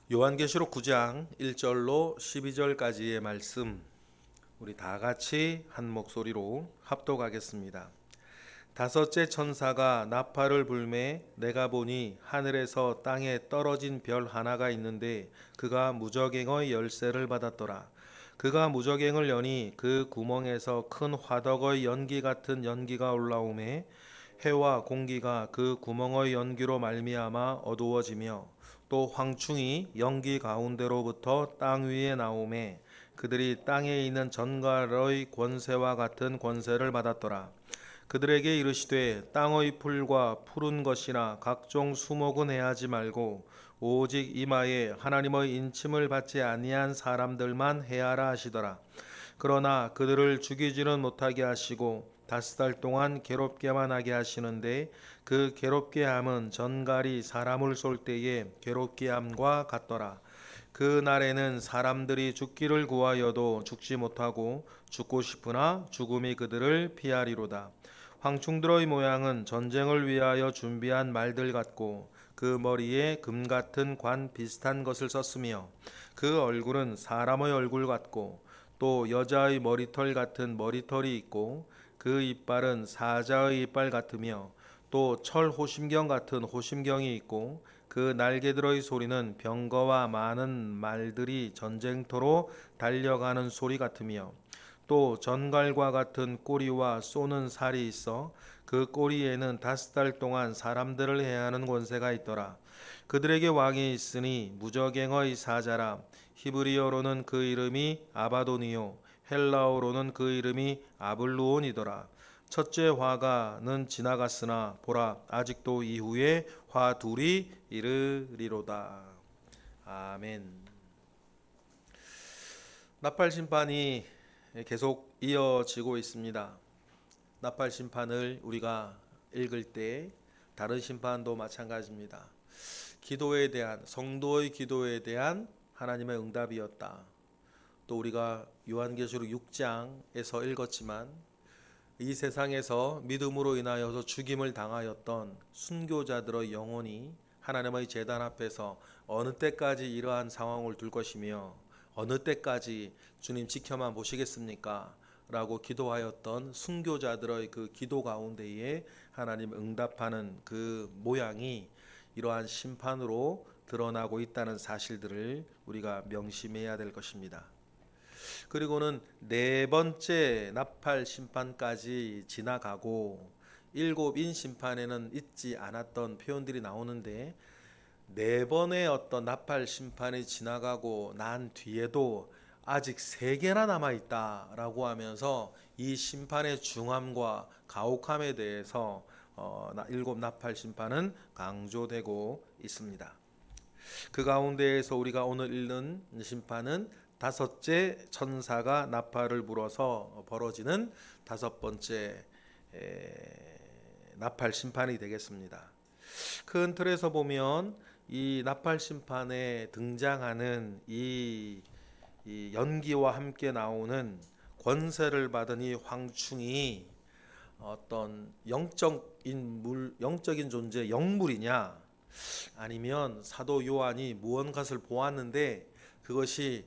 요한계시록 9장 1절로 12절까지의 말씀, 우리 다 같이 한 목소리로 합독하겠습니다. 다섯째 천사가 나팔을 불매 내가 보니 하늘에서 땅에 떨어진 별 하나가 있는데 그가 무저갱의 열쇠를 받았더라. 그가 무저갱을 여니 그 구멍에서 큰 화덕의 연기 같은 연기가 올라오매 해와 공기가 그 구멍의 연기로 말미암아 어두워지며 또 황충이 연기 가운데로부터 땅 위에 나오매 그들이 땅에 있는 전갈의 권세와 같은 권세를 받았더라. 그들에게 이르시되 땅의 풀과 푸른 것이나 각종 수목은 해하지 말고 오직 이마에 하나님의 인침을 받지 아니한 사람들만 해하라 하시더라. 그러나 그들을 죽이지는 못하게 하시고 5달 동안 괴롭게만 하게 하시는데 그 괴롭게 함은 전갈이 사람을 쏠 때의 괴롭게 함과 같더라. 그 날에는 사람들이 죽기를 구하여도 죽지 못하고 죽고 싶으나 죽음이 그들을 피하리로다. 황충들의 모양은 전쟁을 위하여 준비한 말들 같고 그 머리에 금 같은 관 비슷한 것을 썼으며 그 얼굴은 사람의 얼굴 같고 또 여자의 머리털 같은 머리털이 있고 그 이빨은 사자의 이빨 같으며 또 철 호심경 같은 호심경이 있고 그 날개들의 소리는 병거와 많은 말들이 전쟁터로 달려가는 소리 같으며 또 전갈과 같은 꼬리와 쏘는 살이 있어 그 꼬리에는 5달 동안 사람들을 해하는 권세가 있더라. 그들에게 왕이 있으니 무저갱의 사자라. 히브리어로는 그 이름이 아바도니요 헬라어로는 그 이름이 아블루온이더라. 첫째 화가는 지나갔으나 보라 아직도 이후에 화 둘이 이르리로다. 아멘. 나팔 심판이 계속 이어지고 있습니다. 나팔 심판을 우리가 읽을 때 다른 심판도 마찬가지입니다. 기도에 대한, 성도의 기도에 대한 하나님의 응답이었다. 또 우리가 요한계시록 6장에서 읽었지만 이 세상에서 믿음으로 인하여서 죽임을 당하였던 순교자들의 영혼이 하나님의 제단 앞에서 어느 때까지 이러한 상황을 둘 것이며 어느 때까지 주님 지켜만 보시겠습니까? 라고 기도하였던 순교자들의 그 기도 가운데에 하나님 응답하는 그 모양이 이러한 심판으로 드러나고 있다는 사실들을 우리가 명심해야 될 것입니다. 그리고는 4번째 나팔 심판까지 지나가고 7인 심판에는 있지 않았던 표현들이 나오는데 4번의 어떤 나팔 심판이 지나가고 난 뒤에도 아직 3개나 남아있다라고 하면서 이 심판의 중함과 가혹함에 대해서 7 나팔 심판은 강조되고 있습니다. 그 가운데에서 우리가 오늘 읽는 심판은 5째 천사가 나팔을 불어서 벌어지는 5번째 나팔 심판이 되겠습니다. 큰 틀에서 보면 이 나팔 심판에 등장하는 이 연기와 함께 나오는 권세를 받은 이 황충이 어떤 영적인 존재, 영물이냐, 아니면 사도 요한이 무언가를 보았는데 그것이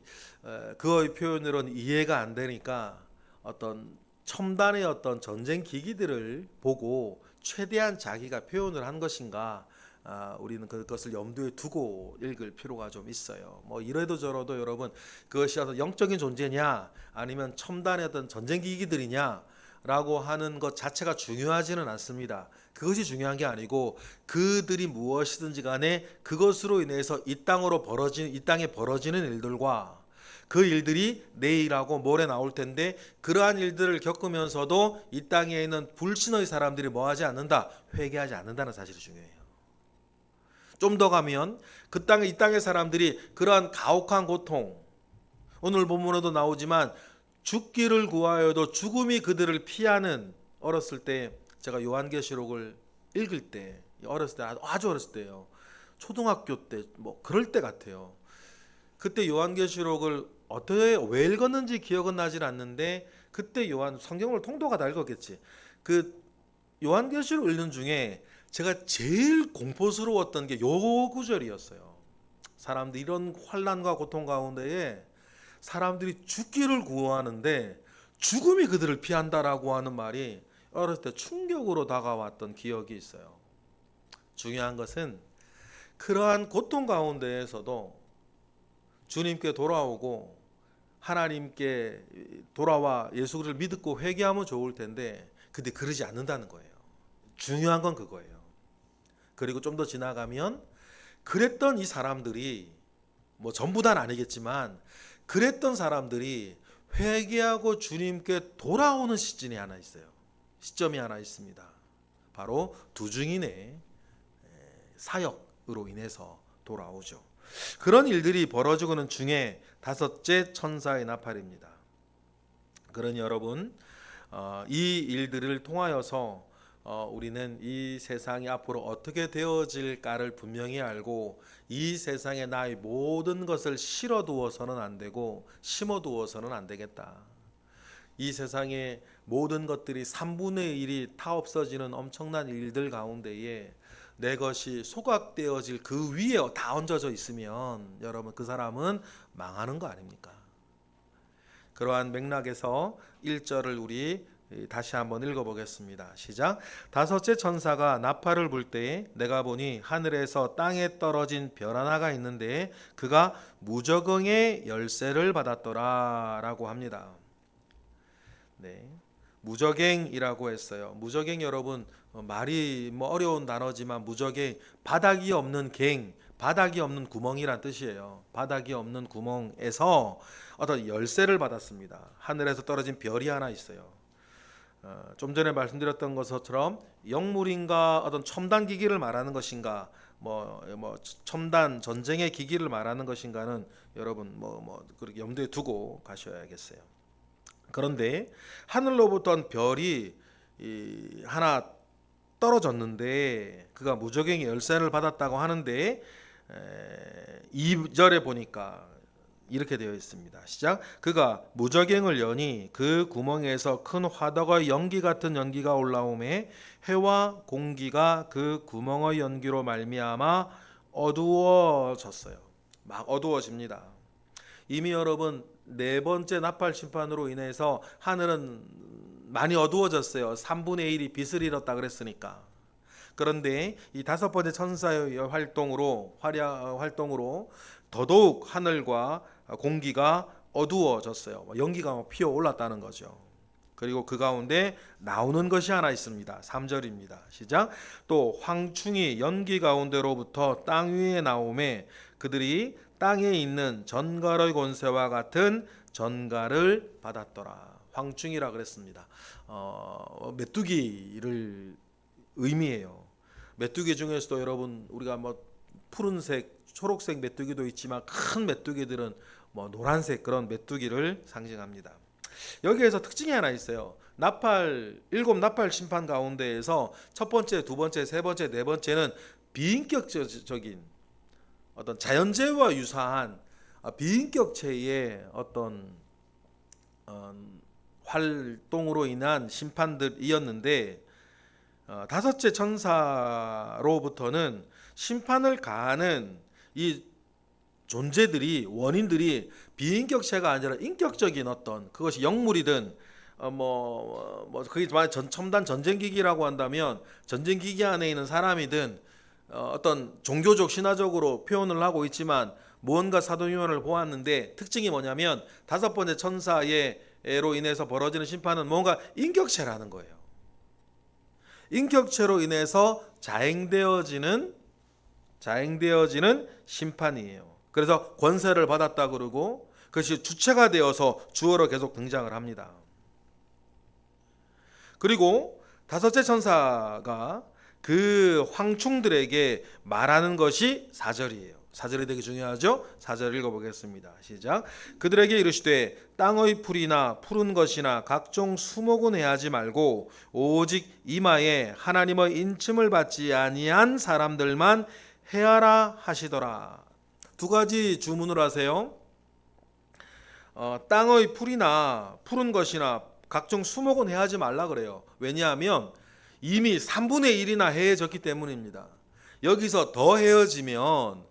그의 표현으로는 이해가 안 되니까 어떤 첨단의 어떤 전쟁 기기들을 보고 최대한 자기가 표현을 한 것인가, 우리는 그것을 염두에 두고 읽을 필요가 좀 있어요. 뭐 이래도 저래도 여러분 그것이 어떤 영적인 존재냐 아니면 첨단의 어떤 전쟁 기기들이냐 라고 하는 것 자체가 중요하지는 않습니다. 그것이 중요한 게 아니고 그들이 무엇이든지 간에 그것으로 인해서 이 땅에 벌어지는 일들과 그 일들이 내일하고 모레 나올 텐데 그러한 일들을 겪으면서도 이 땅에 있는 불신의 사람들이 뭐하지 않는다? 회개하지 않는다는 사실이 중요해요. 좀 더 가면 이 땅의 사람들이 그러한 가혹한 고통, 오늘 본문에도 나오지만 죽기를 구하여도 죽음이 그들을 피하는, 어렸을 때 제가 요한계시록을 읽을 때, 어렸을 때 아주 어렸을 때요, 초등학교 때 뭐 그럴 때 같아요. 그때 요한계시록을 왜 읽었는지 기억은 나질 않는데 그때 성경을 통독하 다 읽었겠지. 그 요한계시록 읽는 중에 제가 제일 공포스러웠던 게 요 구절이었어요. 사람들이 이런 환난과 고통 가운데에 사람들이 죽기를 구하는데 죽음이 그들을 피한다라고 하는 말이 어렸을 때 충격으로 다가왔던 기억이 있어요. 중요한 것은 그러한 고통 가운데에서도 주님께 돌아오고 하나님께 돌아와 예수 그리스도를 믿고 회개하면 좋을 텐데 근데 그러지 않는다는 거예요. 중요한 건 그거예요. 그리고 좀 더 지나가면 그랬던 이 사람들이 뭐 전부 다는 아니겠지만 그랬던 사람들이 회개하고 주님께 돌아오는 시점이 하나 있어요. 시점이 하나 있습니다. 바로 두 증인의 사역으로 인해서 돌아오죠. 그런 일들이 벌어지고는 중에 다섯째 천사의 나팔입니다. 그러니 여러분 이 일들을 통하여서 우리는 이 세상이 앞으로 어떻게 되어질까를 분명히 알고 이 세상에 나의 모든 것을 실어두어서는 안 되고 심어두어서는 안 되겠다. 이 세상의 모든 것들이 3분의 1이 다 없어지는 엄청난 일들 가운데에 내 것이 소각되어질 그 위에 다 얹어져 있으면 여러분 그 사람은 망하는 거 아닙니까? 그러한 맥락에서 1절을 우리 다시 한번 읽어보겠습니다. 시작. 다섯째 천사가 나팔을 불 때에 내가 보니 하늘에서 땅에 떨어진 별 하나가 있는데 그가 무저갱의 열쇠를 받았더라 라고 합니다. 네, 무저갱이라고 했어요. 무저갱 여러분 말이 뭐 어려운 단어지만 무저갱 바닥이 없는 갱, 바닥이 없는 구멍이란 뜻이에요. 바닥이 없는 구멍에서 어떤 열쇠를 받았습니다. 하늘에서 떨어진 별이 하나 있어요. 좀 전에 말씀드렸던 것처럼 영물인가 어떤 첨단 기기를 말하는 것인가 뭐 첨단 전쟁의 기기를 말하는 것인가는 여러분 그렇게 염두에 두고 가셔야겠어요. 그런데 하늘로부터 별이 하나 떨어졌는데 그가 무저갱의 열쇠를 받았다고 하는데 2절에 보니까 이렇게 되어 있습니다. 시작. 그가 무저갱을 여니 그 구멍에서 큰 화덕의 연기 같은 연기가 올라오매 해와 공기가 그 구멍의 연기로 말미암아 어두워졌어요. 막 어두워집니다. 이미 여러분 네 번째 나팔 심판으로 인해서 하늘은 많이 어두워졌어요. 3분의 1이 빛을 잃었다 그랬으니까. 그런데 이 다섯 번째 천사의 활동으로 더더욱 하늘과 공기가 어두워졌어요. 연기가 피어 올랐다는 거죠. 그리고 그 가운데 나오는 것이 하나 있습니다. 3절입니다. 시작. 또 황충이 연기 가운데로부터 땅 위에 나오매 그들이 땅에 있는 전갈의 권세와 같은 전갈을 받았더라. 황충이라 그랬습니다. 메뚜기를 의미해요. 메뚜기 중에서도 여러분 우리가 푸른색, 초록색 메뚜기도 있지만 큰 메뚜기들은 노란색 그런 메뚜기를 상징합니다. 여기에서 특징이 하나 있어요. 일곱 나팔 심판 가운데에서 첫 번째, 두 번째, 세 번째, 네 번째는 비인격적인 어떤 자연재해와 유사한 비인격체의 어떤 활동으로 인한 심판들이었는데 다섯째 천사로부터는 심판을 가하는 이 존재들이 원인들이 비인격체가 아니라 인격적인 어떤 그것이 영물이든 그게 첨단 전쟁기기라고 한다면 전쟁기기 안에 있는 사람이든 어떤 종교적 신화적으로 표현을 하고 있지만 무언가 사도유언을 보았는데 특징이 뭐냐면 다섯 번째 천사로 인해서 벌어지는 심판은 뭔가 인격체라는 거예요. 인격체로 인해서 자행되어지는 심판이에요. 그래서 권세를 받았다 그러고 그것이 주체가 되어서 주어로 계속 등장을 합니다. 그리고 다섯째 천사가 그 황충들에게 말하는 것이 4절이에요. 4절이 되게 중요하죠. 4절 읽어보겠습니다. 시작. 그들에게 이르시되 땅의 풀이나 푸른 것이나 각종 수목은 해하지 말고 오직 이마에 하나님의 인침을 받지 아니한 사람들만 해하라 하시더라. 두 가지 주문을 하세요. 땅의 풀이나 푸른 것이나 각종 수목은 해하지 말라 그래요. 왜냐하면 이미 3분의 1이나 해해졌기 때문입니다. 여기서 더 해어지면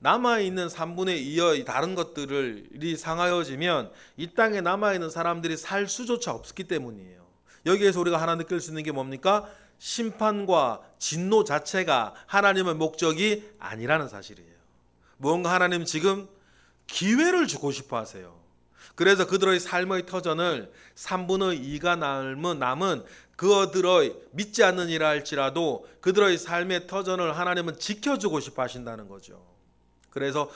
남아있는 3분의 2의 다른 것들이 상하여지면 이 땅에 남아있는 사람들이 살 수조차 없기 때문이에요. 여기에서 우리가 하나 느낄 수 있는 게 뭡니까? 심판과 진노 자체가 하나님의 목적이 아니라는 사실이에요. 무언가 하나님 지금 기회를 주고 싶어 하세요. 그래서 그들의 삶의 터전을 3분의 2가 남은 그들의 믿지 않는 일을 할지라도 그들의 삶의 터전을 하나님은 지켜주고 싶어 하신다는 거죠. 그래서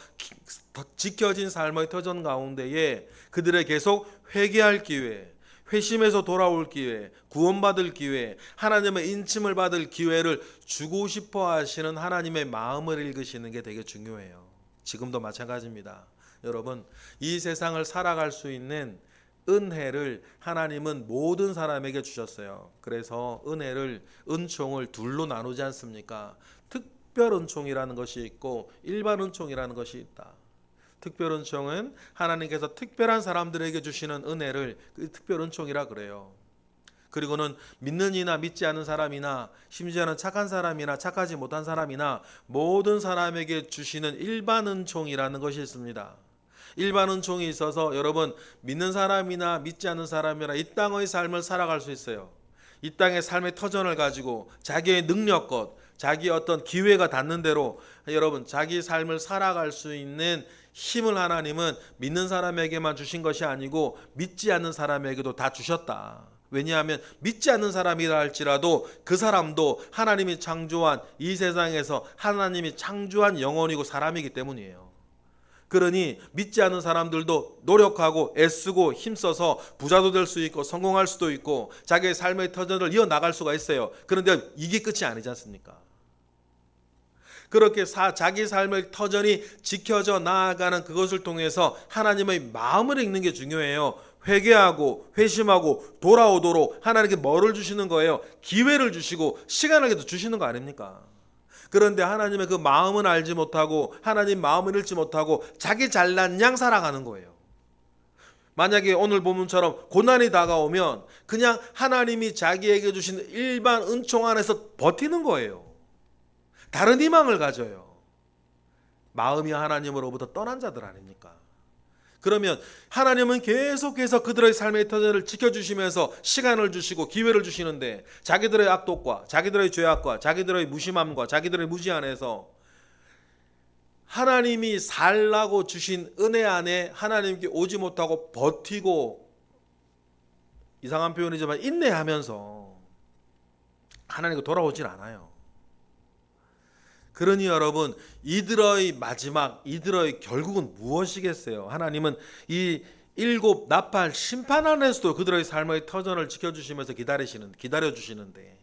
지켜진 삶의 터전 가운데에 그들의 계속 회개할 기회, 회심에서 돌아올 기회, 구원받을 기회, 하나님의 인침을 받을 기회를 주고 싶어 하시는 하나님의 마음을 읽으시는 게 되게 중요해요. 지금도 마찬가지입니다. 여러분, 이 세상을 살아갈 수 있는 은혜를 하나님은 모든 사람에게 주셨어요. 그래서 은총을 둘로 나누지 않습니까? 특별 은총이라는 것이 있고 일반 은총이라는 것이 있다. 특별 은총은 하나님께서 특별한 사람들에게 주시는 은혜를 그 특별 은총이라 그래요. 그리고는 믿는 이나 믿지 않은 사람이나 심지어는 착한 사람이나 착하지 못한 사람이나 모든 사람에게 주시는 일반 은총이라는 것이 있습니다. 일반 은총이 있어서 여러분 믿는 사람이나 믿지 않는 사람이나 이 땅의 삶을 살아갈 수 있어요. 이 땅의 삶의 터전을 가지고 자기의 능력껏 자기의 어떤 기회가 닿는 대로 여러분 자기 삶을 살아갈 수 있는 힘을 하나님은 믿는 사람에게만 주신 것이 아니고 믿지 않는 사람에게도 다 주셨다. 왜냐하면 믿지 않는 사람이라 할지라도 그 사람도 하나님이 창조한 이 세상에서 하나님이 창조한 영혼이고 사람이기 때문이에요. 그러니 믿지 않는 사람들도 노력하고 애쓰고 힘써서 부자도 될 수 있고 성공할 수도 있고 자기의 삶의 터전을 이어나갈 수가 있어요. 그런데 이게 끝이 아니지 않습니까? 그렇게 자기 삶의 터전이 지켜져 나아가는 그것을 통해서 하나님의 마음을 읽는 게 중요해요. 회개하고 회심하고 돌아오도록 하나님께 뭐를 주시는 거예요? 기회를 주시고 시간을 주시는 거 아닙니까? 그런데 하나님의 그 마음은 알지 못하고 하나님 마음을 읽지 못하고 자기 잘난 양 살아가는 거예요. 만약에 오늘 본문처럼 고난이 다가오면 그냥 하나님이 자기에게 주신 일반 은총 안에서 버티는 거예요. 다른 희망을 가져요. 마음이 하나님으로부터 떠난 자들 아닙니까? 그러면 하나님은 계속해서 그들의 삶의 터전을 지켜주시면서 시간을 주시고 기회를 주시는데 자기들의 악독과 자기들의 죄악과 자기들의 무심함과 자기들의 무지 안에서 하나님이 살라고 주신 은혜 안에 하나님께 오지 못하고 버티고 이상한 표현이지만 인내하면서 하나님께 돌아오질 않아요. 그러니 여러분 이들의 마지막 이들의 결국은 무엇이겠어요? 하나님은 이 7 나팔 심판 안에서도 그들의 삶의 터전을 지켜주시면서 기다려주시는데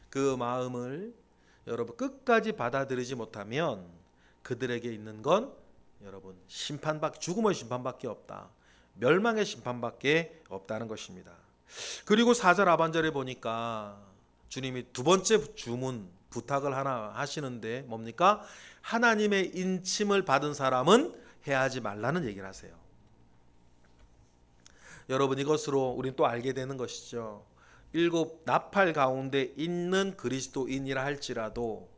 그 마음을 여러분 끝까지 받아들이지 못하면 그들에게 있는 건 여러분 죽음의 심판밖에 없다. 멸망의 심판밖에 없다는 것입니다. 그리고 4절 하반절에 보니까 주님이 두 번째 부탁을 하나 하시는데 뭡니까? 하나님의 인침을 받은 사람은 해하지 말라는 얘기를 하세요. 여러분 이것으로 우리는 또 알게 되는 것이죠. 7 나팔 가운데 있는 그리스도인이라 할지라도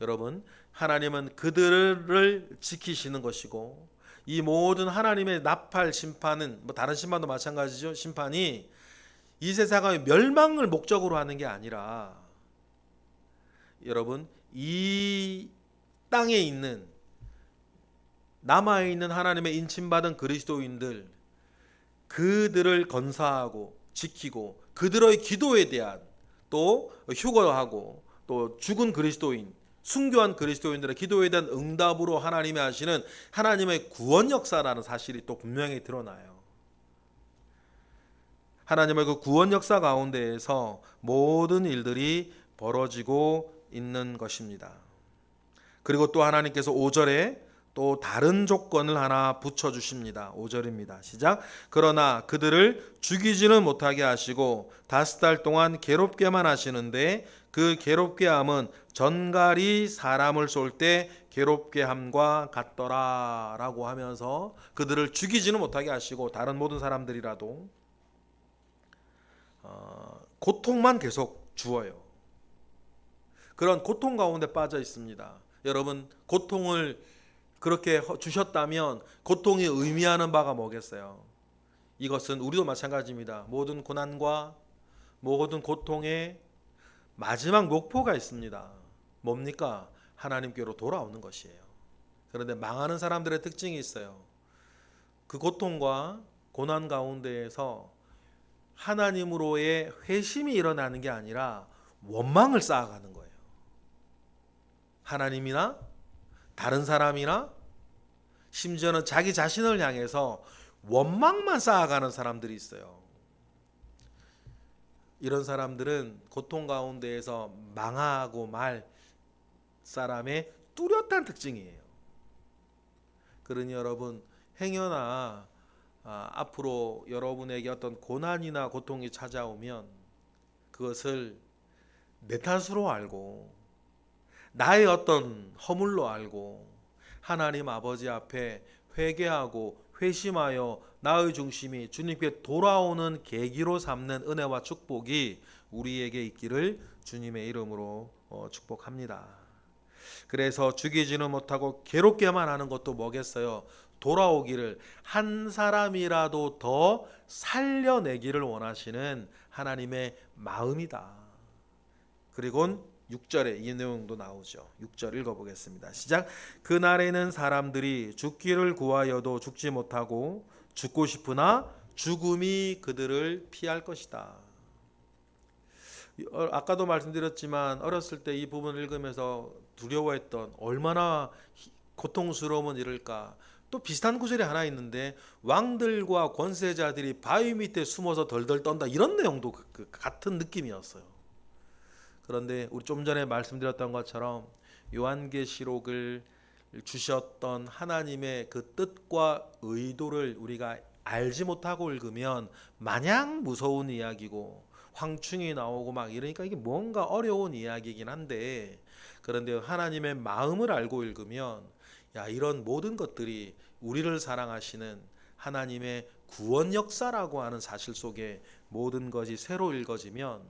여러분 하나님은 그들을 지키시는 것이고 이 모든 하나님의 나팔 심판은 다른 심판도 마찬가지죠. 심판이 이 세상의 멸망을 목적으로 하는 게 아니라 여러분 이 땅에 있는 남아있는 하나님의 인침받은 그리스도인들 그들을 건사하고 지키고 그들의 기도에 대한 또 휴거하고 또 죽은 그리스도인 순교한 그리스도인들의 기도에 대한 응답으로 하나님이 하시는 하나님의 구원 역사라는 사실이 또 분명히 드러나요. 하나님의 그 구원 역사 가운데에서 모든 일들이 벌어지고 있는 것입니다. 그리고 또 하나님께서 5절에 또 다른 조건을 하나 붙여주십니다. 5절입니다. 시작. 그러나 그들을 죽이지는 못하게 하시고 5달 동안 괴롭게만 하시는데 그 괴롭게 함은 전갈이 사람을 쏠 때 괴롭게 함과 같더라 라고 하면서 그들을 죽이지는 못하게 하시고 다른 모든 사람들이라도 고통만 계속 주어요. 그런 고통 가운데 빠져 있습니다. 여러분 고통을 그렇게 주셨다면 고통이 의미하는 바가 뭐겠어요? 이것은 우리도 마찬가지입니다. 모든 고난과 모든 고통의 마지막 목표가 있습니다. 뭡니까? 하나님께로 돌아오는 것이에요. 그런데 망하는 사람들의 특징이 있어요. 그 고통과 고난 가운데에서 하나님으로의 회심이 일어나는 게 아니라 원망을 쌓아가는 거예요. 하나님이나 다른 사람이나 심지어는 자기 자신을 향해서 원망만 쌓아가는 사람들이 있어요. 이런 사람들은 고통 가운데에서 망하고 말 사람의 뚜렷한 특징이에요. 그러니 여러분 행여나 앞으로 여러분에게 어떤 고난이나 고통이 찾아오면 그것을 내 탓으로 알고 나의 어떤 허물로 알고 하나님 아버지 앞에 회개하고 회심하여 나의 중심이 주님께 돌아오는 계기로 삼는 은혜와 축복이 우리에게 있기를 주님의 이름으로 축복합니다. 그래서 죽이지는 못하고 괴롭게만 하는 것도 뭐겠어요? 돌아오기를 한 사람이라도 더 살려내기를 원하시는 하나님의 마음이다. 그리고 6절에 이 내용도 나오죠. 6절 읽어보겠습니다. 시작. 그날에는 사람들이 죽기를 구하여도 죽지 못하고 죽고 싶으나 죽음이 그들을 피할 것이다. 아까도 말씀드렸지만 어렸을 때 이 부분을 읽으면서 두려워했던 얼마나 고통스러운 일일까. 또 비슷한 구절이 하나 있는데 왕들과 권세자들이 바위 밑에 숨어서 덜덜 떤다 이런 내용도 같은 느낌이었어요. 그런데 우리 좀 전에 말씀드렸던 것처럼 요한계시록을 주셨던 하나님의 그 뜻과 의도를 우리가 알지 못하고 읽으면 마냥 무서운 이야기고 황충이 나오고 막 이러니까 이게 뭔가 어려운 이야기이긴 한데, 그런데 하나님의 마음을 알고 읽으면 야, 이런 모든 것들이 우리를 사랑하시는 하나님의 구원 역사라고 하는 사실 속에 모든 것이 새로 읽어지면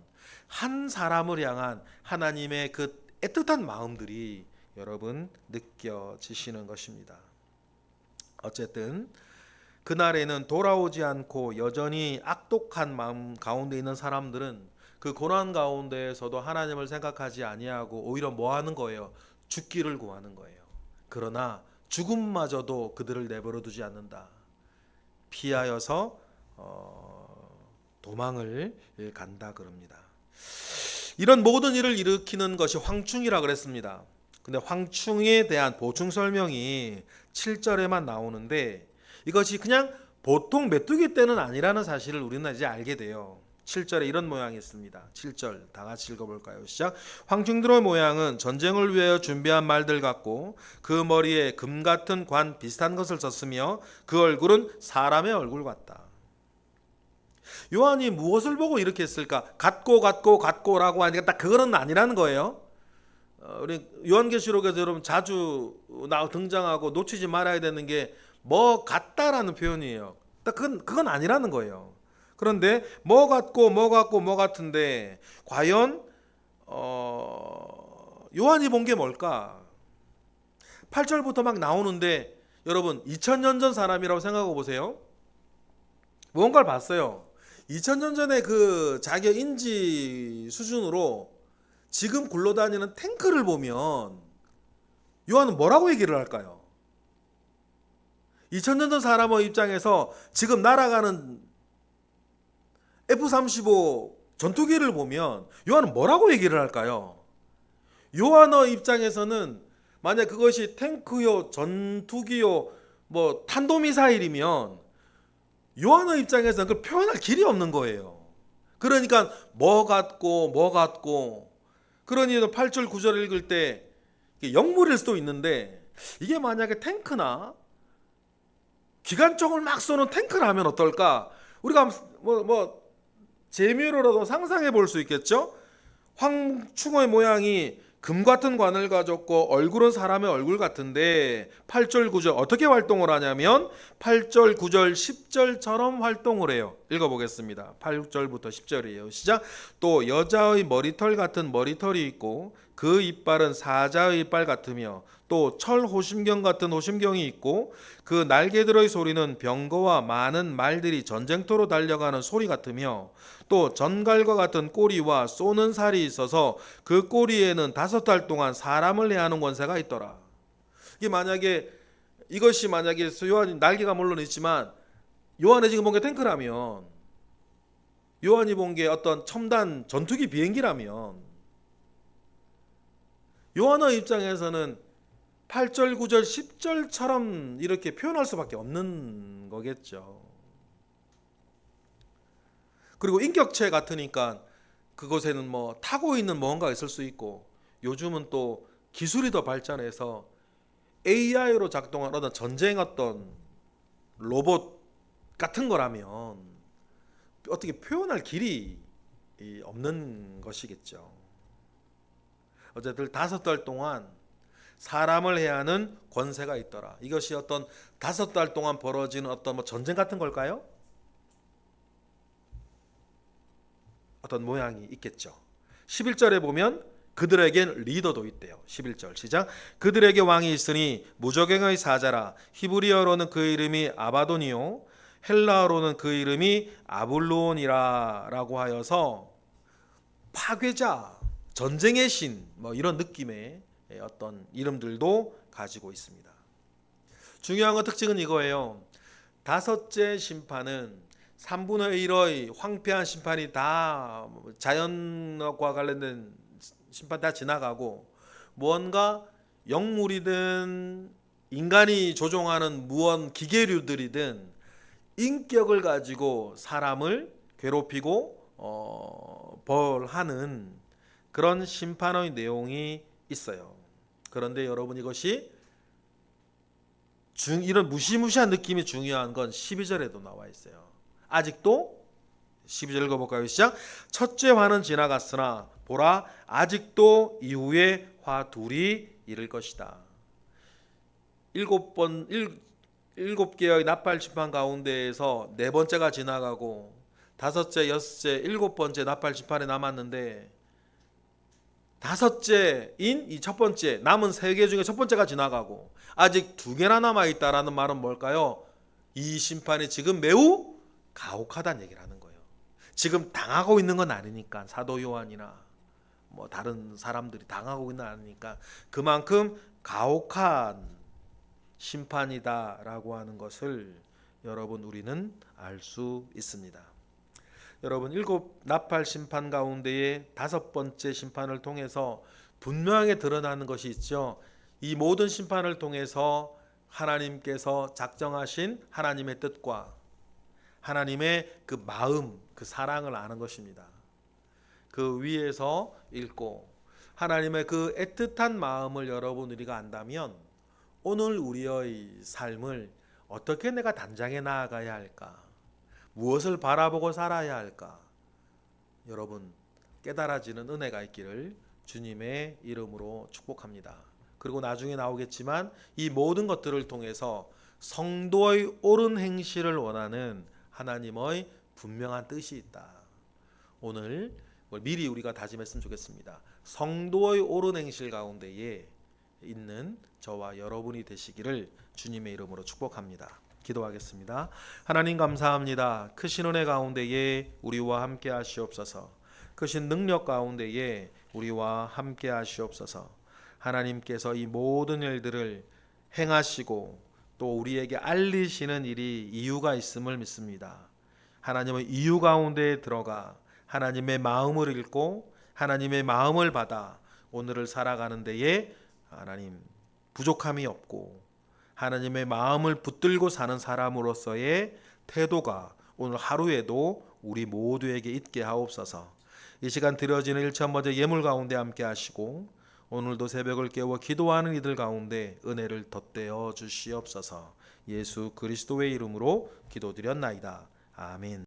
한 사람을 향한 하나님의 그 애틋한 마음들이 여러분 느껴지시는 것입니다. 어쨌든 그날에는 돌아오지 않고 여전히 악독한 마음 가운데 있는 사람들은 그 고난 가운데에서도 하나님을 생각하지 아니하고 오히려 뭐 하는 거예요? 죽기를 구하는 거예요. 그러나 죽음마저도 그들을 내버려 두지 않는다. 피하여서 도망을 간다 그럽니다. 이런 모든 일을 일으키는 것이 황충이라 그랬습니다. 근데 황충에 대한 보충 설명이 7절에만 나오는데 이것이 그냥 보통 메뚜기 떼는 아니라는 사실을 우리는 이제 알게 돼요. 7절에 이런 모양이 있습니다. 7절 다 같이 읽어볼까요? 시작. 황충들의 모양은 전쟁을 위하여 준비한 말들 같고 그 머리에 금 같은 관 비슷한 것을 썼으며 그 얼굴은 사람의 얼굴 같다. 요한이 무엇을 보고 이렇게 했을까? 같고라고 하니까 딱 그거는 아니라는 거예요. 우리 요한계시록에서 여러분 자주 등장하고 놓치지 말아야 되는 게 뭐 같다라는 표현이에요. 딱 그건 아니라는 거예요. 그런데 뭐 같은데 과연 요한이 본 게 뭘까? 8절부터 막 나오는데 여러분 2000년 전 사람이라고 생각해 보세요. 무언가를 봤어요. 2000년 전에 그 자기 인지 수준으로 지금 굴러다니는 탱크를 보면 요한은 뭐라고 얘기를 할까요? 2000년 전 사람의 입장에서 지금 날아가는 F-35 전투기를 보면 요한은 뭐라고 얘기를 할까요? 요한의 입장에서는 만약 그것이 탱크요, 전투기요, 뭐 탄도미사일이면 요한의 입장에서는 그걸 표현할 길이 없는 거예요. 그러니까 뭐 같고 그러니 8절 9절 읽을 때 영물일 수도 있는데 이게 만약에 탱크나 기관총을 막 쏘는 탱크라면 어떨까? 우리가 뭐 재미로라도 상상해 볼 수 있겠죠? 황충의 모양이 금 같은 관을 가졌고 얼굴은 사람의 얼굴 같은데 8절 9절 어떻게 활동을 하냐면 8절 9절 10절처럼 활동을 해요. 읽어보겠습니다. 8절부터 10절이에요. 시작. 또 여자의 머리털 같은 머리털이 있고 그 이빨은 사자의 이빨 같으며 또 철호심경 같은 호심경이 있고 그 날개들의 소리는 병거와 많은 말들이 전쟁터로 달려가는 소리 같으며 또 전갈과 같은 꼬리와 쏘는 살이 있어서 그 꼬리에는 5달 동안 사람을 해하는 권세가 있더라. 이것이 만약에 요한이 날개가 물론 있지만 요한이 지금 본 게 탱크라면, 요한이 본 게 어떤 첨단 전투기 비행기라면, 요한의 입장에서는 8절, 9절, 10절처럼 이렇게 표현할 수밖에 없는 거겠죠. 그리고 인격체 같으니까 그곳에는 뭐 타고 있는 뭔가가 있을 수 있고, 요즘은 또 기술이 더 발전해서 AI로 작동한 어떤 전쟁 어떤 로봇 같은 거라면 어떻게 표현할 길이 없는 것이겠죠. 어쨌든 5달 동안 사람을 해야 하는 권세가 있더라. 이것이 어떤 5달 동안 벌어지는 어떤 뭐 전쟁 같은 걸까요? 어떤 모양이 있겠죠. 11절에 보면 그들에겐 리더도 있대요. 11절 시작. 그들에게 왕이 있으니 무저갱의 사자라. 히브리어로는 그 이름이 아바돈이요 헬라어로는 그 이름이 아블론이라 라고 하여서 파괴자, 전쟁의 신, 뭐 이런 느낌의 어떤 이름들도 가지고 있습니다. 중요한 건 특징은 이거예요. 5째 심판은 3분의 1의 황폐한 심판이 다 자연과 관련된 심판 다 지나가고, 무언가 영물이든 인간이 조종하는 무언 기계류들이든 인격을 가지고 사람을 괴롭히고 벌하는 그런 심판의 내용이 있어요. 그런데 여러분, 이것이 이런 무시무시한 느낌이 중요한 건 12절에도 나와 있어요. 아직도 12절 읽어볼까요? 시작. 첫째 화는 지나갔으나 보라 아직도 이후에 화 둘이 이를 것이다. 7개의 나팔 심판 가운데에서 4번째가 지나가고 5째, 6째, 7번째 나팔 심판에 남았는데 5째인 이 첫 번째, 남은 3개 중에 첫 번째가 지나가고 아직 2개나 남아있다라는 말은 뭘까요? 이 심판이 지금 매우 가혹하다는 얘기를 하는 거예요. 지금 당하고 있는 건 아니니까, 사도 요한이나 뭐 다른 사람들이 당하고 있는 건 아니니까 그만큼 가혹한 심판이다라고 하는 것을 여러분 우리는 알 수 있습니다. 여러분, 7 나팔 심판 가운데의 5번째 심판을 통해서 분명하게 드러나는 것이 있죠. 이 모든 심판을 통해서 하나님께서 작정하신 하나님의 뜻과 하나님의 그 마음, 그 사랑을 아는 것입니다. 그 위에서 읽고 하나님의 그 애틋한 마음을 여러분 우리가 안다면 오늘 우리의 삶을 어떻게 내가 단장해 나아가야 할까? 무엇을 바라보고 살아야 할까? 여러분 깨달아지는 은혜가 있기를 주님의 이름으로 축복합니다. 그리고 나중에 나오겠지만 이 모든 것들을 통해서 성도의 옳은 행실을 원하는 하나님의 분명한 뜻이 있다. 오늘 미리 우리가 다짐했으면 좋겠습니다. 성도의 옳은 행실 가운데에 있는 저와 여러분이 되시기를 주님의 이름으로 축복합니다. 기도하겠습니다. 하나님 감사합니다. 크신 은혜 가운데에 우리와 함께 하시옵소서. 크신 능력 가운데에 우리와 함께 하시옵소서. 하나님께서 이 모든 일들을 행하시고 또 우리에게 알리시는 일이 이유가 있음을 믿습니다. 하나님의 이유 가운데에 들어가 하나님의 마음을 읽고 하나님의 마음을 받아 오늘을 살아가는 데에 하나님 부족함이 없고 하나님의 마음을 붙들고 사는 사람으로서의 태도가 오늘 하루에도 우리 모두에게 있게 하옵소서. 이 시간 드려지는 일천번째 예물 가운데 함께 하시고 오늘도 새벽을 깨워 기도하는 이들 가운데 은혜를 덧대어 주시옵소서. 예수 그리스도의 이름으로 기도드렸나이다. 아멘.